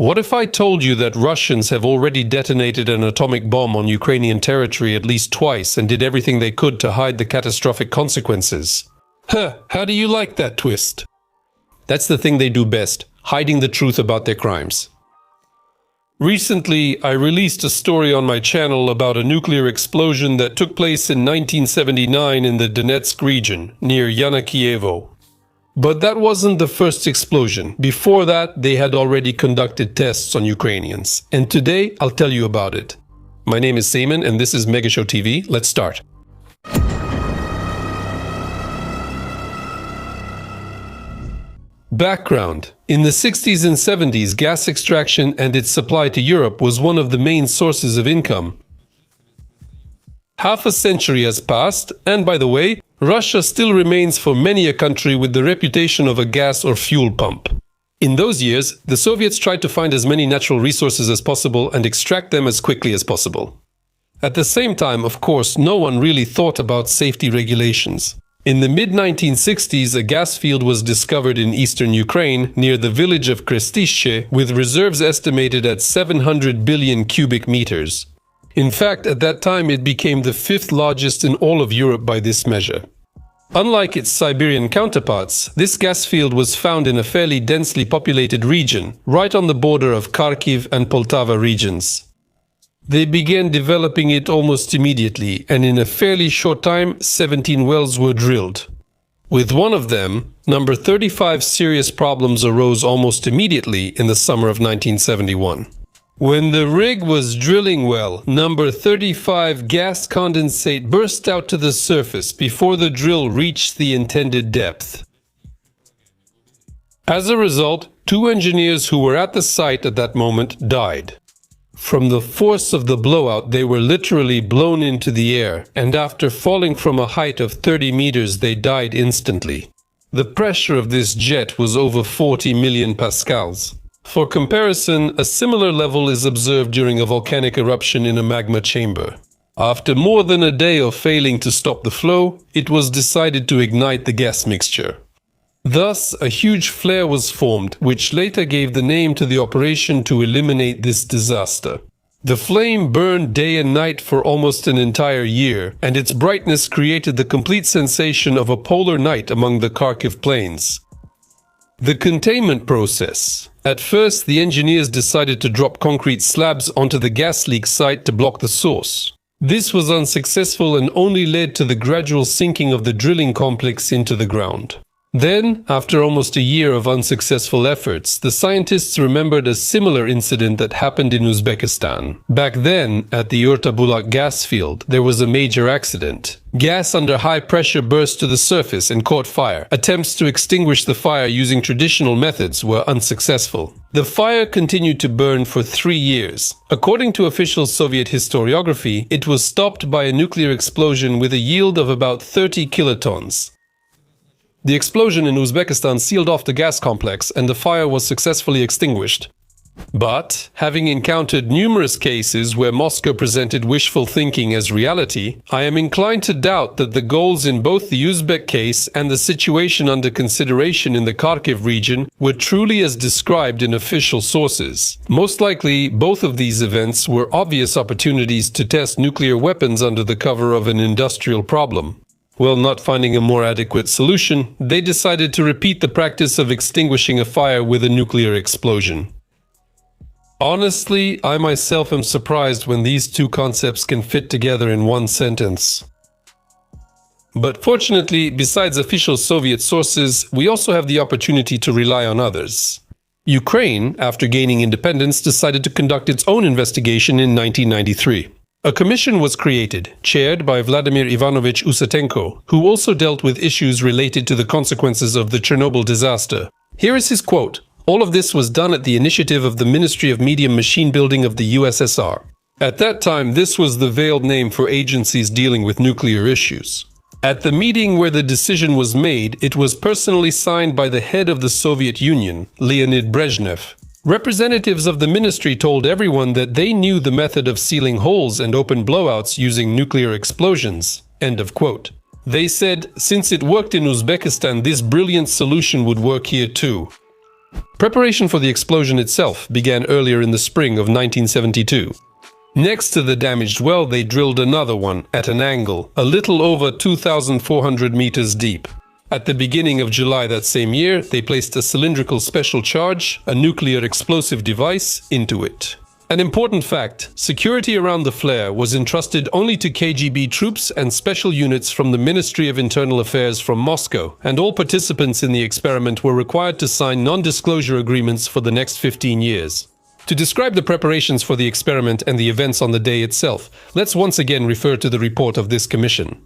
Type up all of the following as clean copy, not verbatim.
What if I told you that Russians have already detonated an atomic bomb on Ukrainian territory at least twice and did everything they could to hide the catastrophic consequences? How do you like that twist? That's the thing they do best, hiding the truth about their crimes. Recently, I released a story on my channel about a nuclear explosion that took place in 1979 in the Donetsk region, near Yanakievo. But that wasn't the first explosion. Before that, they had already conducted tests on Ukrainians. And today, I'll tell you about it. My name is Seaman, and this is Megashow TV. Let's start. Background. In the 60s and 70s, gas extraction and its supply to Europe was one of the main sources of income. Half a century has passed, and by the way, Russia still remains for many a country with the reputation of a gas or fuel pump. In those years, the Soviets tried to find as many natural resources as possible and extract them as quickly as possible. At the same time, of course, no one really thought about safety regulations. In the mid-1960s, a gas field was discovered in eastern Ukraine near the village of Krestishche with reserves estimated at 700 billion cubic meters. In fact, at that time it became the fifth largest in all of Europe by this measure. Unlike its Siberian counterparts, this gas field was found in a fairly densely populated region, right on the border of Kharkiv and Poltava regions. They began developing it almost immediately, and in a fairly short time, 17 wells were drilled. With one of them, number 35, serious problems arose almost immediately in the summer of 1971. When the rig was drilling well, number 35 gas condensate burst out to the surface before the drill reached the intended depth. As a result, 2 engineers who were at the site at that moment died. From the force of the blowout, they were literally blown into the air, and after falling from a height of 30 meters, they died instantly. The pressure of this jet was over 40 million pascals. For comparison, a similar level is observed during a volcanic eruption in a magma chamber. After more than a day of failing to stop the flow, it was decided to ignite the gas mixture. Thus, a huge flare was formed, which later gave the name to the operation to eliminate this disaster. The flame burned day and night for almost an entire year, and its brightness created the complete sensation of a polar night among the Kharkiv plains. The containment process. At first, the engineers decided to drop concrete slabs onto the gas leak site to block the source. This was unsuccessful and only led to the gradual sinking of the drilling complex into the ground. Then, after almost a year of unsuccessful efforts, the scientists remembered a similar incident that happened in Uzbekistan. Back then, at the Urtabulak gas field, there was a major accident. Gas under high pressure burst to the surface and caught fire. Attempts to extinguish the fire using traditional methods were unsuccessful. The fire continued to burn for 3 years. According to official Soviet historiography, it was stopped by a nuclear explosion with a yield of about 30 kilotons. The explosion in Uzbekistan sealed off the gas complex and the fire was successfully extinguished. But, having encountered numerous cases where Moscow presented wishful thinking as reality, I am inclined to doubt that the goals in both the Uzbek case and the situation under consideration in the Kharkiv region were truly as described in official sources. Most likely, both of these events were obvious opportunities to test nuclear weapons under the cover of an industrial problem. Well, not finding a more adequate solution, they decided to repeat the practice of extinguishing a fire with a nuclear explosion. Honestly, I myself am surprised when these two concepts can fit together in one sentence. But fortunately, besides official Soviet sources, we also have the opportunity to rely on others. Ukraine, after gaining independence, decided to conduct its own investigation in 1993. A commission was created, chaired by Vladimir Ivanovich Usatenko, who also dealt with issues related to the consequences of the Chernobyl disaster. Here is his quote. All of this was done at the initiative of the Ministry of Medium Machine Building of the USSR. At that time, this was the veiled name for agencies dealing with nuclear issues. At the meeting where the decision was made, it was personally signed by the head of the Soviet Union, Leonid Brezhnev. Representatives of the ministry told everyone that they knew the method of sealing holes and open blowouts using nuclear explosions. End of quote. They said, since it worked in Uzbekistan, this brilliant solution would work here too. Preparation for the explosion itself began earlier in the spring of 1972. Next to the damaged well, they drilled another one at an angle, a little over 2,400 meters deep. At the beginning of July that same year, they placed a cylindrical special charge, a nuclear explosive device, into it. An important fact, security around the flare was entrusted only to KGB troops and special units from the Ministry of Internal Affairs from Moscow, and all participants in the experiment were required to sign non-disclosure agreements for the next 15 years. To describe the preparations for the experiment and the events on the day itself, let's once again refer to the report of this commission.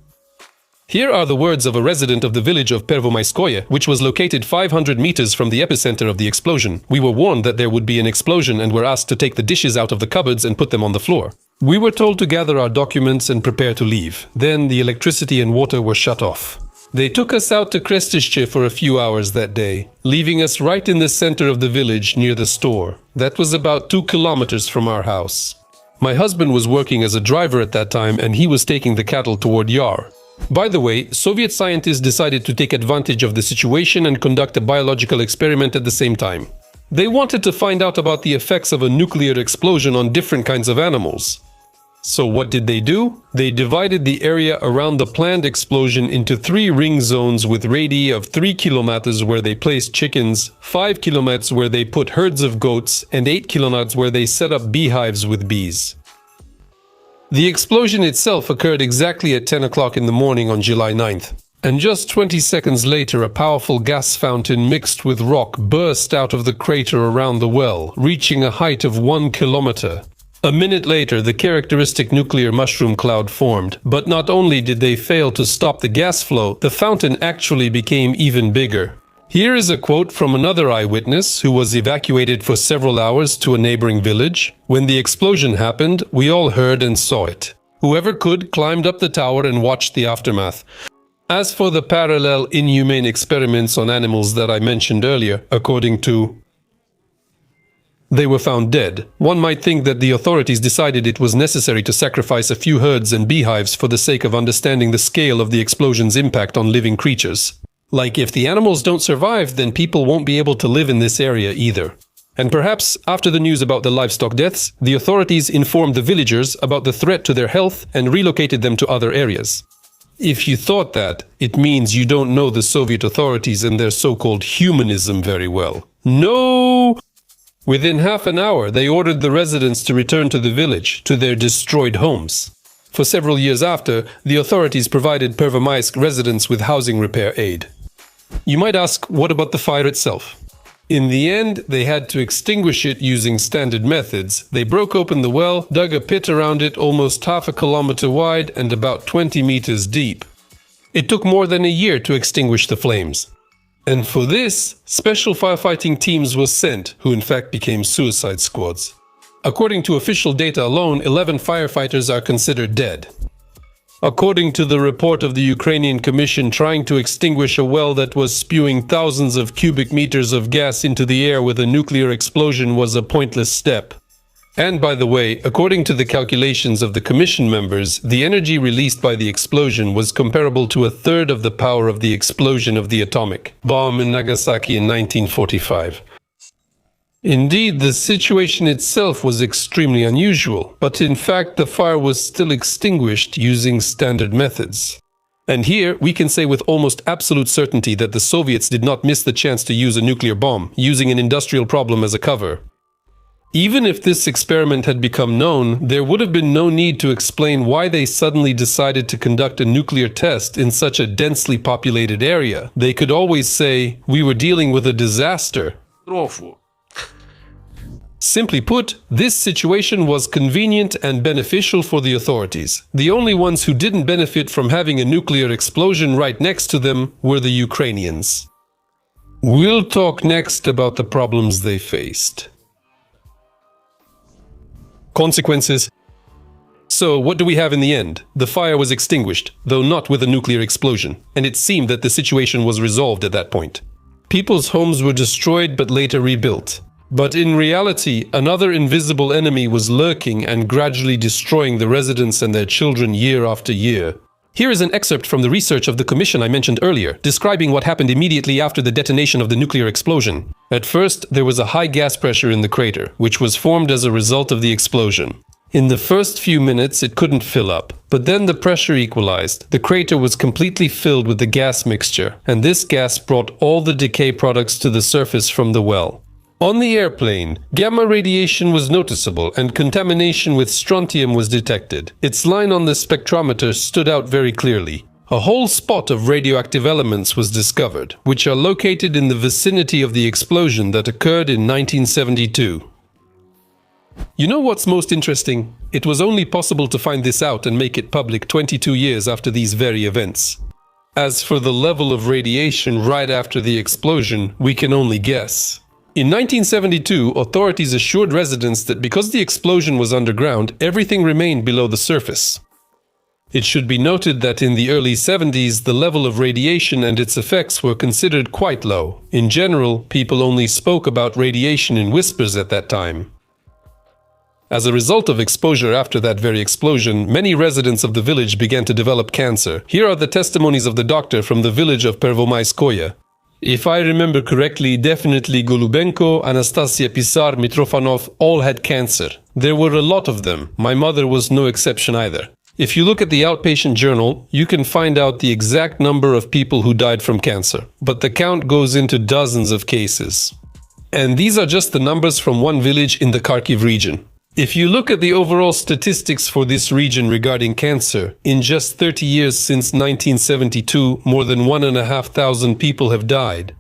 Here are the words of a resident of the village of Pervomaiskoye, which was located 500 meters from the epicenter of the explosion. We were warned that there would be an explosion and were asked to take the dishes out of the cupboards and put them on the floor. We were told to gather our documents and prepare to leave. Then the electricity and water were shut off. They took us out to Krestishche for a few hours that day, leaving us right in the center of the village near the store. That was about 2 kilometers from our house. My husband was working as a driver at that time and he was taking the cattle toward Yar. By the way, Soviet scientists decided to take advantage of the situation and conduct a biological experiment at the same time. They wanted to find out about the effects of a nuclear explosion on different kinds of animals. So what did they do? They divided the area around the planned explosion into 3 ring zones with radii of 3 kilometers where they placed chickens, 5 kilometers where they put herds of goats, and 8 kilometers where they set up beehives with bees. The explosion itself occurred exactly at 10 o'clock in the morning on July 9th. And just 20 seconds later, a powerful gas fountain mixed with rock burst out of the crater around the well, reaching a height of 1 kilometer. A minute later, the characteristic nuclear mushroom cloud formed. But not only did they fail to stop the gas flow, the fountain actually became even bigger. Here is a quote from another eyewitness who was evacuated for several hours to a neighboring village. When the explosion happened, we all heard and saw it. Whoever could climbed up the tower and watched the aftermath. As for the parallel inhumane experiments on animals that I mentioned earlier, according to they were found dead. One might think that the authorities decided it was necessary to sacrifice a few herds and beehives for the sake of understanding the scale of the explosion's impact on living creatures. Like, if the animals don't survive, then people won't be able to live in this area either. And perhaps, after the news about the livestock deaths, the authorities informed the villagers about the threat to their health and relocated them to other areas. If you thought that, it means you don't know the Soviet authorities and their so-called humanism very well. No! Within half an hour, they ordered the residents to return to the village, to their destroyed homes. For several years after, the authorities provided Pervomaisk residents with housing repair aid. You might ask, what about the fire itself? In the end, they had to extinguish it using standard methods. They broke open the well, dug a pit around it almost half a kilometer wide and about 20 meters deep. It took more than a year to extinguish the flames. And for this, special firefighting teams were sent, who in fact became suicide squads. According to official data alone, 11 firefighters are considered dead. According to the report of the Ukrainian Commission, trying to extinguish a well that was spewing thousands of cubic meters of gas into the air with a nuclear explosion was a pointless step. And by the way, according to the calculations of the Commission members, the energy released by the explosion was comparable to a third of the power of the explosion of the atomic bomb in Nagasaki in 1945. Indeed, the situation itself was extremely unusual, but in fact the fire was still extinguished using standard methods. And here we can say with almost absolute certainty that the Soviets did not miss the chance to use a nuclear bomb, using an industrial problem as a cover. Even if this experiment had become known, there would have been no need to explain why they suddenly decided to conduct a nuclear test in such a densely populated area. They could always say, we were dealing with a disaster. Simply put, this situation was convenient and beneficial for the authorities. The only ones who didn't benefit from having a nuclear explosion right next to them were the Ukrainians. We'll talk next about the problems they faced. Consequences. So, what do we have in the end? The fire was extinguished, though not with a nuclear explosion, and it seemed that the situation was resolved at that point. People's homes were destroyed but later rebuilt. But in reality, another invisible enemy was lurking and gradually destroying the residents and their children year after year. Here is an excerpt from the research of the commission I mentioned earlier, describing what happened immediately after the detonation of the nuclear explosion. At first, there was a high gas pressure in the crater, which was formed as a result of the explosion. In the first few minutes, it couldn't fill up, but then the pressure equalized. The crater was completely filled with the gas mixture, and this gas brought all the decay products to the surface from the well. On the airplane, gamma radiation was noticeable and contamination with strontium was detected. Its line on the spectrometer stood out very clearly. A whole spot of radioactive elements was discovered, which are located in the vicinity of the explosion that occurred in 1972. You know what's most interesting? It was only possible to find this out and make it public 22 years after these very events. As for the level of radiation right after the explosion, we can only guess. In 1972, authorities assured residents that because the explosion was underground, everything remained below the surface. It should be noted that in the early 70s, the level of radiation and its effects were considered quite low. In general, people only spoke about radiation in whispers at that time. As a result of exposure after that very explosion, many residents of the village began to develop cancer. Here are the testimonies of the doctor from the village of Pervomaiskoye. If I remember correctly, definitely Golubenko, Anastasia Pisar, Mitrofanov all had cancer. There were a lot of them. My mother was no exception either. If you look at the outpatient journal, you can find out the exact number of people who died from cancer. But the count goes into dozens of cases. And these are just the numbers from one village in the Kharkiv region. If you look at the overall statistics for this region regarding cancer, in just 30 years since 1972, more than 1,500 people have died.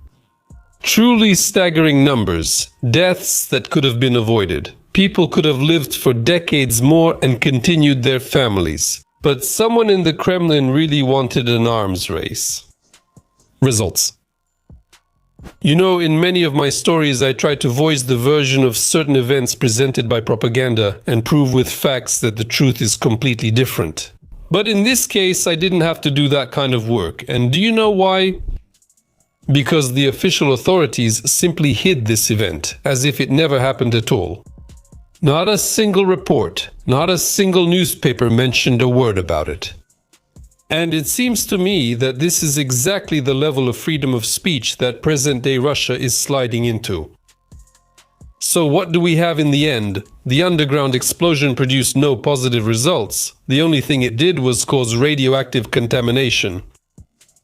Truly staggering numbers, deaths that could have been avoided. People could have lived for decades more and continued their families. But someone in the Kremlin really wanted an arms race. Results. You know, in many of my stories I try to voice the version of certain events presented by propaganda and prove with facts that the truth is completely different. But in this case I didn't have to do that kind of work. And do you know why? Because the official authorities simply hid this event, as if it never happened at all. Not a single report, not a single newspaper mentioned a word about it. And it seems to me that this is exactly the level of freedom of speech that present-day Russia is sliding into. So what do we have in the end? The underground explosion produced no positive results. The only thing it did was cause radioactive contamination.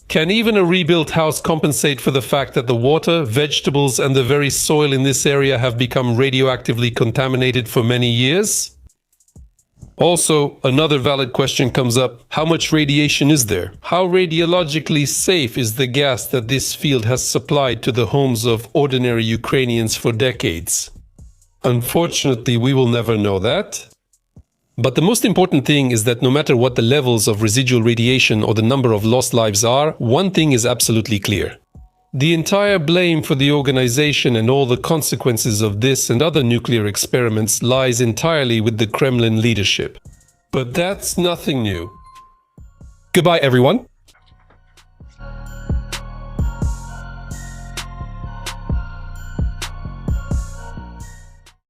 Can even a rebuilt house compensate for the fact that the water, vegetables, and the very soil in this area have become radioactively contaminated for many years? Also, another valid question comes up. How much radiation is there? How radiologically safe is the gas that this field has supplied to the homes of ordinary Ukrainians for decades? Unfortunately, we will never know that. But the most important thing is that no matter what the levels of residual radiation or the number of lost lives are, one thing is absolutely clear. The entire blame for the organization and all the consequences of this and other nuclear experiments lies entirely with the Kremlin leadership. But that's nothing new. Goodbye, everyone.